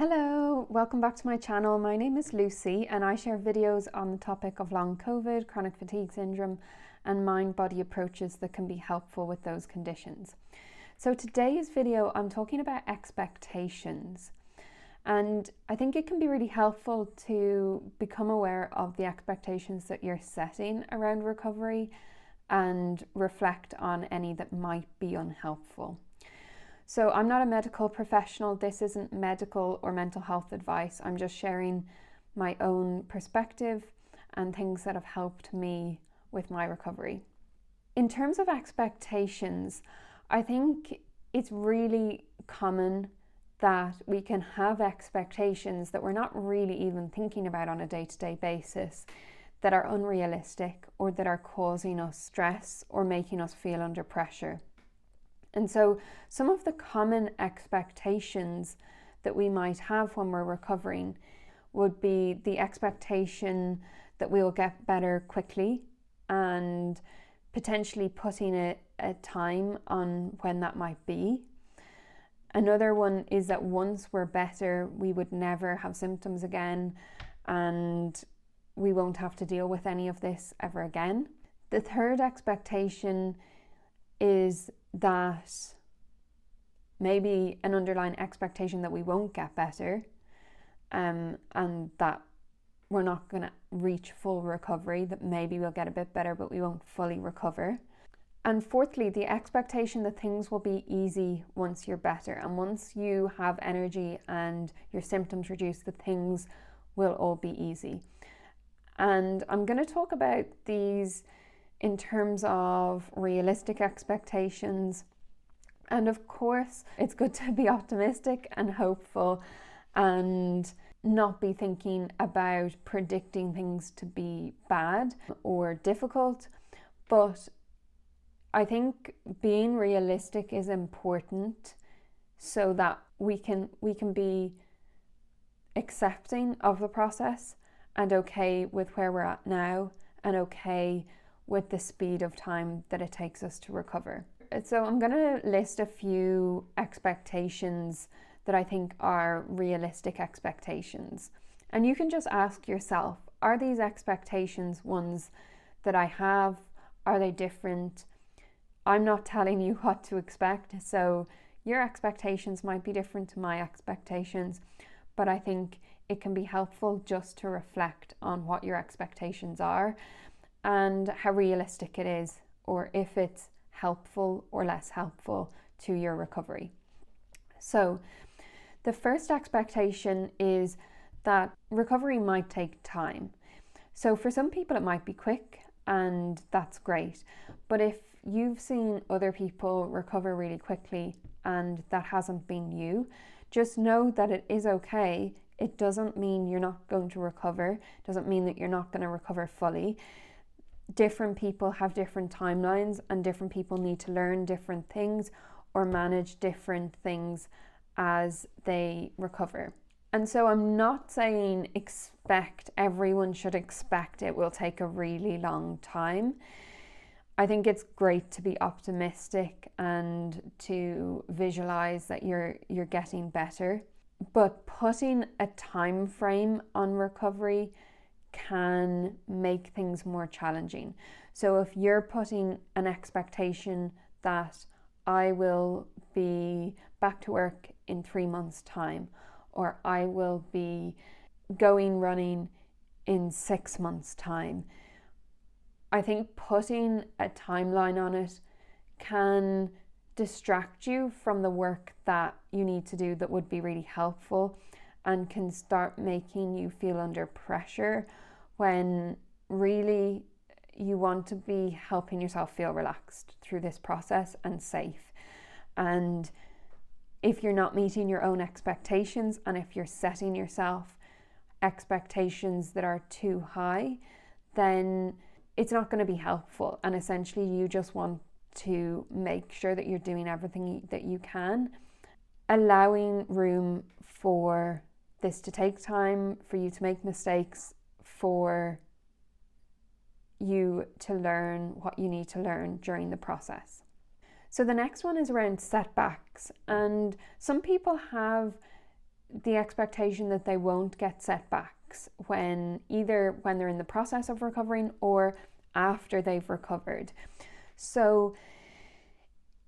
Hello, welcome back to my channel. My name is Lucy and I share videos on the topic of long COVID, chronic fatigue syndrome and mind-body approaches that can be helpful with those conditions. So today's video I'm talking about expectations, and I think it can be really helpful to become aware of the expectations that you're setting around recovery and reflect on any that might be unhelpful. So I'm not a medical professional. This isn't medical or mental health advice. I'm just sharing my own perspective and things that have helped me with my recovery. In terms of expectations, I think it's really common that we can have expectations that we're not really even thinking about on a day-to-day basis, that are unrealistic or that are causing us stress or making us feel under pressure. And so some of the common expectations that we might have when we're recovering would be the expectation that we will get better quickly and potentially putting a time on when that might be. Another one is that once we're better, we would never have symptoms again and we won't have to deal with any of this ever again. The third expectation is that maybe an underlying expectation that we won't get better and that we're not going to reach full recovery, that maybe we'll get a bit better but we won't fully recover. And fourthly, the expectation that things will be easy once you're better, and once you have energy and your symptoms reduce, that things will all be easy. And I'm going to talk about these in terms of realistic expectations. And of course, it's good to be optimistic and hopeful and not be thinking about predicting things to be bad or difficult. But I think being realistic is important so that we can be accepting of the process and okay with where we're at now and okay with the speed of time that it takes us to recover. So I'm going to list a few expectations that I think are realistic expectations. And you can just ask yourself, are these expectations ones that I have? Are they different? I'm not telling you what to expect, so your expectations might be different to my expectations, but I think it can be helpful just to reflect on what your expectations are and how realistic it is, or if it's helpful or less helpful to your recovery. So the first expectation is that recovery might take time. So for some people it might be quick, and that's great. But if you've seen other people recover really quickly and that hasn't been you, just know that it is okay. It doesn't mean you're not going to recover. It doesn't mean that you're not going to recover fully. Different people have different timelines and different people need to learn different things or manage different things as they recover. And so I'm not saying everyone should expect it will take a really long time. I think it's great to be optimistic and to visualize that you're getting better, but putting a time frame on recovery can make things more challenging. So if you're putting an expectation that I will be back to work in 3 months' time, or I will be going running in 6 months' time, I think putting a timeline on it can distract you from the work that you need to do that would be really helpful and can start making you feel under pressure when really you want to be helping yourself feel relaxed through this process and safe. And if you're not meeting your own expectations, and if you're setting yourself expectations that are too high, then it's not going to be helpful. And essentially you just want to make sure that you're doing everything that you can, allowing room for this to take time, for you to make mistakes, for you to learn what you need to learn during the process. So the next one is around setbacks, and some people have the expectation that they won't get setbacks either when they're in the process of recovering or after they've recovered. So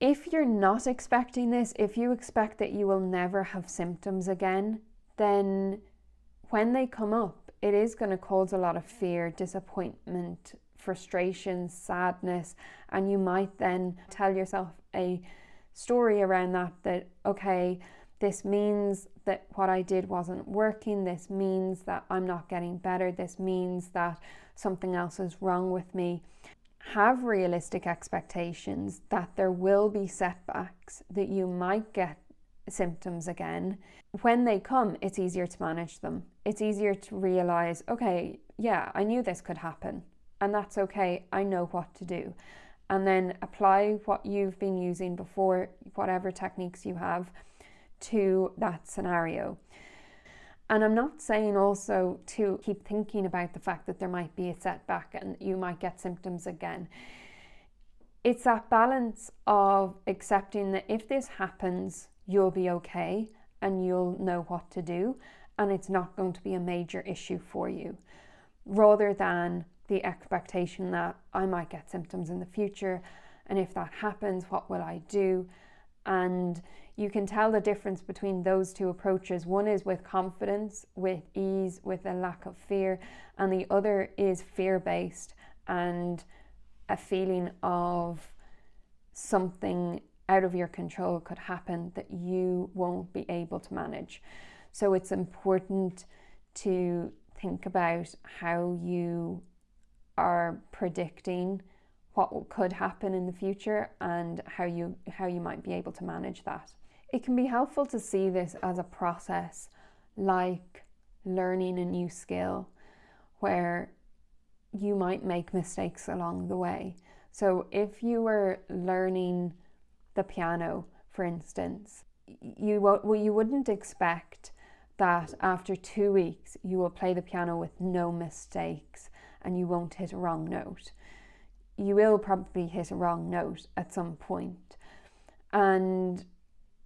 if you're not expecting this, if you expect that you will never have symptoms again, then when they come up, it is going to cause a lot of fear, disappointment, frustration, sadness, and you might then tell yourself a story around that okay, this means that what I did wasn't working, this means that I'm not getting better, this means that something else is wrong with me. Have realistic expectations that there will be setbacks, that you might get symptoms again. When they come, it's easier to manage them. It's easier to realize, okay, yeah, I knew this could happen, and that's okay, I know what to do. And then apply what you've been using before, whatever techniques you have, to that scenario. And I'm not saying also to keep thinking about the fact that there might be a setback and you might get symptoms again. It's that balance of accepting that if this happens, you'll be okay and you'll know what to do, and it's not going to be a major issue for you, rather than the expectation that I might get symptoms in the future, and if that happens, what will I do? And you can tell the difference between those two approaches. One is with confidence, with ease, with a lack of fear, and the other is fear-based and a feeling of something out of your control could happen that you won't be able to manage. So it's important to think about how you are predicting what could happen in the future and how you might be able to manage that. It can be helpful to see this as a process, like learning a new skill, where you might make mistakes along the way. So if you were learning the piano, for instance, you wouldn't expect that after 2 weeks you will play the piano with no mistakes and you won't hit a wrong note. You will probably hit a wrong note at some point. And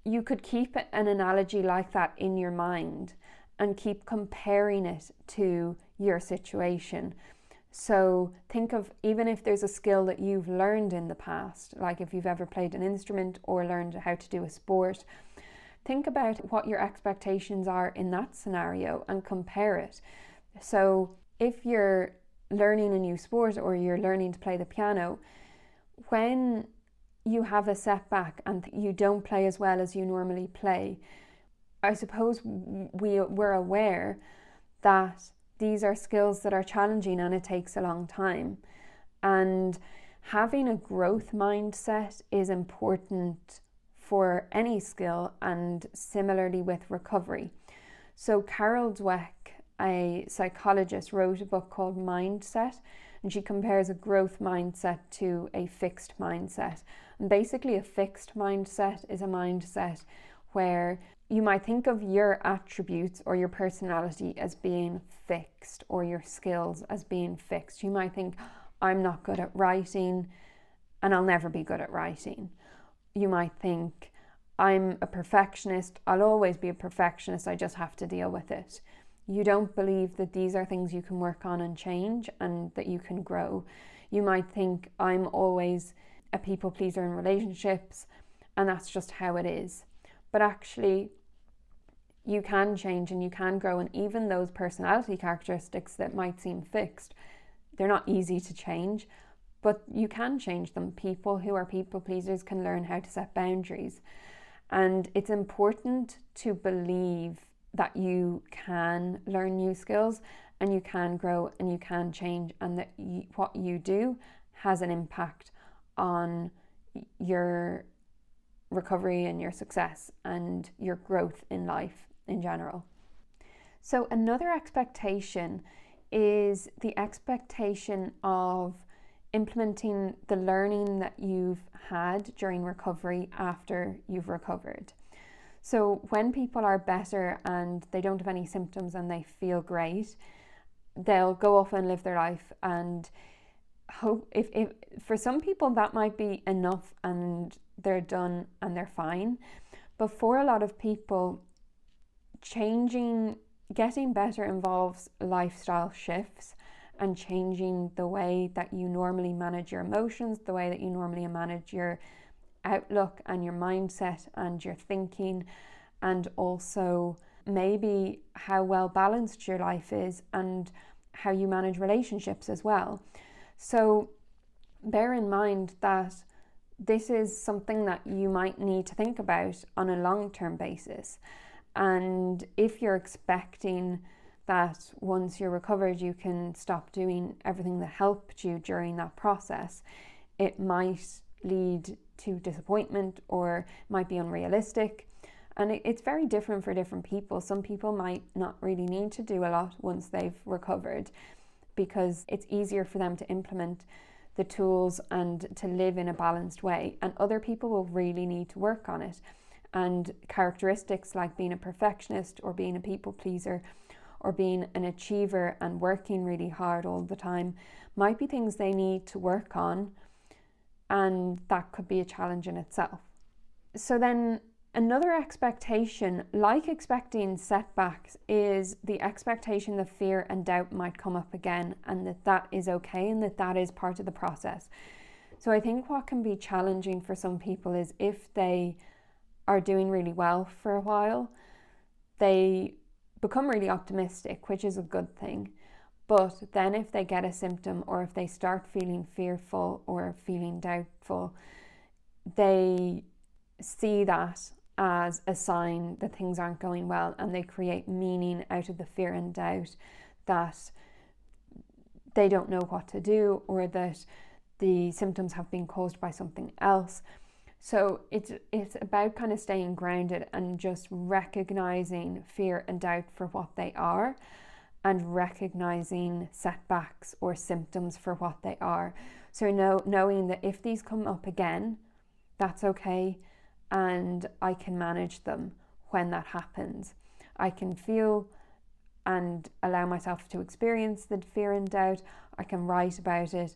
you could keep an analogy like that in your mind and keep comparing it to your situation. So think of, even if there's a skill that you've learned in the past, like if you've ever played an instrument or learned how to do a sport, think about what your expectations are in that scenario and compare it. So if you're learning a new sport or you're learning to play the piano, when you have a setback and you don't play as well as you normally play, I suppose we're aware that these are skills that are challenging and it takes a long time. And having a growth mindset is important for any skill, and similarly with recovery. So Carol Dweck, a psychologist, wrote a book called Mindset, and she compares a growth mindset to a fixed mindset. And basically a fixed mindset is a mindset where you might think of your attributes or your personality as being fixed, or your skills as being fixed. You might think, I'm not good at writing and I'll never be good at writing. You might think, I'm a perfectionist, I'll always be a perfectionist, I just have to deal with it. You don't believe that these are things you can work on and change and that you can grow. You might think, I'm always a people pleaser in relationships and that's just how it is. But actually, you can change and you can grow, and even those personality characteristics that might seem fixed, they're not easy to change, but you can change them. People who are people pleasers can learn how to set boundaries. And it's important to believe that you can learn new skills and you can grow and you can change, and that what you do has an impact on your recovery and your success and your growth in life in general. So another expectation is the expectation of implementing the learning that you've had during recovery after you've recovered. So when people are better and they don't have any symptoms and they feel great, they'll go off and live their life, and hope if for some people that might be enough and they're done and they're fine. But for a lot of people, Getting better involves lifestyle shifts and changing the way that you normally manage your emotions, the way that you normally manage your outlook and your mindset and your thinking, and also maybe how well balanced your life is and how you manage relationships as well. So bear in mind that this is something that you might need to think about on a long-term basis. And if you're expecting that once you're recovered you can stop doing everything that helped you during that process, it might lead to disappointment or might be unrealistic. And it's very different for different people. Some people might not really need to do a lot once they've recovered because it's easier for them to implement the tools and to live in a balanced way. And other people will really need to work on it. And characteristics like being a perfectionist or being a people pleaser or being an achiever and working really hard all the time might be things they need to work on, and that could be a challenge in itself. So then another expectation, like expecting setbacks, is the expectation that fear and doubt might come up again, and that is okay and that is part of the process. So I think what can be challenging for some people is if they are doing really well for a while, they become really optimistic, which is a good thing. But then if they get a symptom or if they start feeling fearful or feeling doubtful, they see that as a sign that things aren't going well, and they create meaning out of the fear and doubt that they don't know what to do or that the symptoms have been caused by something else. So it's about kind of staying grounded and just recognizing fear and doubt for what they are, and recognizing setbacks or symptoms for what they are. So knowing that if these come up again, that's okay, and I can manage them when that happens. I can feel and allow myself to experience the fear and doubt. I can write about it.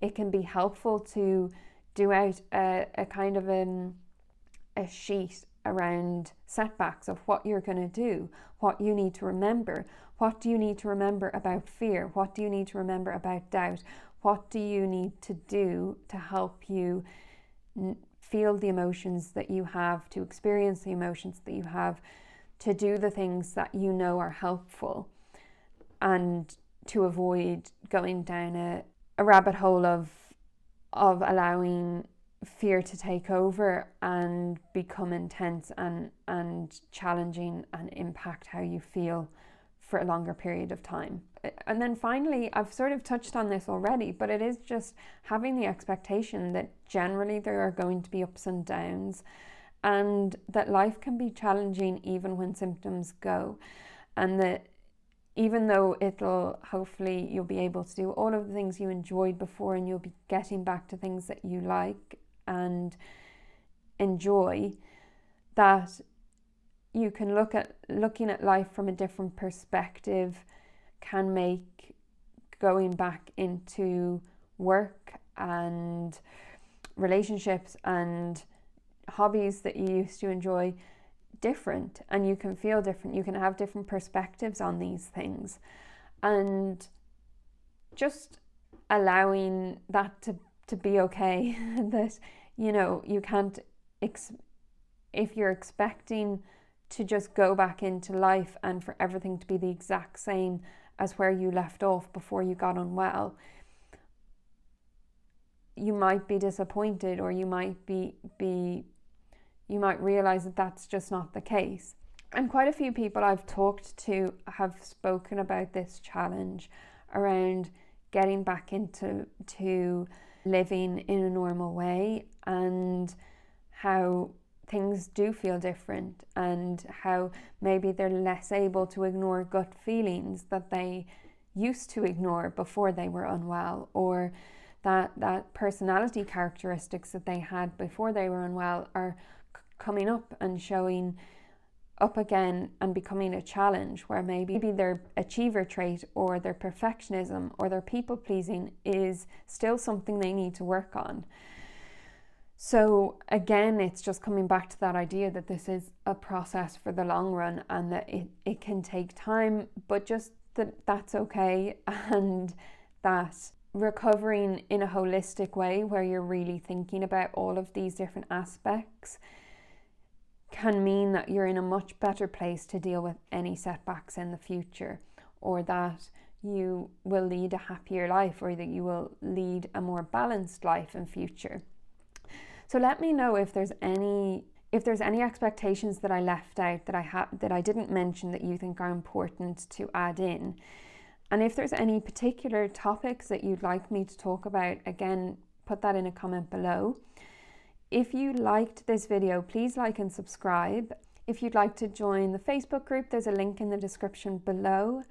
It can be helpful to do out a kind of a sheet around setbacks of what you're going to do, what you need to remember. What do you need to remember about fear? What do you need to remember about doubt? What do you need to do to help you feel the emotions that you have, to experience the emotions that you have, to do the things that you know are helpful, and to avoid going down a rabbit hole of allowing fear to take over and become intense and challenging and impact how you feel for a longer period of time. And then finally, I've sort of touched on this already, but it is just having the expectation that generally there are going to be ups and downs, and that life can be challenging even when symptoms go, and that even though hopefully you'll be able to do all of the things you enjoyed before, and you'll be getting back to things that you like and enjoy, that you can looking at life from a different perspective can make going back into work and relationships and hobbies that you used to enjoy different, and you can feel different. You can have different perspectives on these things, and just allowing that to be okay. That, you know, you can't if you're expecting to just go back into life and for everything to be the exact same as where you left off before you got unwell, you might be disappointed, or you might you might realize that that's just not the case. And quite a few people I've talked to have spoken about this challenge around getting back into living in a normal way, and how things do feel different, and how maybe they're less able to ignore gut feelings that they used to ignore before they were unwell, or that personality characteristics that they had before they were unwell are coming up and showing up again and becoming a challenge, where maybe their achiever trait or their perfectionism or their people pleasing is still something they need to work on. So again, it's just coming back to that idea that this is a process for the long run, and that it can take time, but just that's okay, and that recovering in a holistic way, where you're really thinking about all of these different aspects, can mean that you're in a much better place to deal with any setbacks in the future, or that you will lead a happier life, or that you will lead a more balanced life in future. So let me know if there's any expectations that I left out, that I didn't mention, that you think are important to add in. And if there's any particular topics that you'd like me to talk about, again, put that in a comment below. If you liked this video, please like and subscribe. If you'd like to join the Facebook group, there's a link in the description below.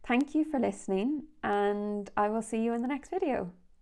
Thank you for listening, and I will see you in the next video.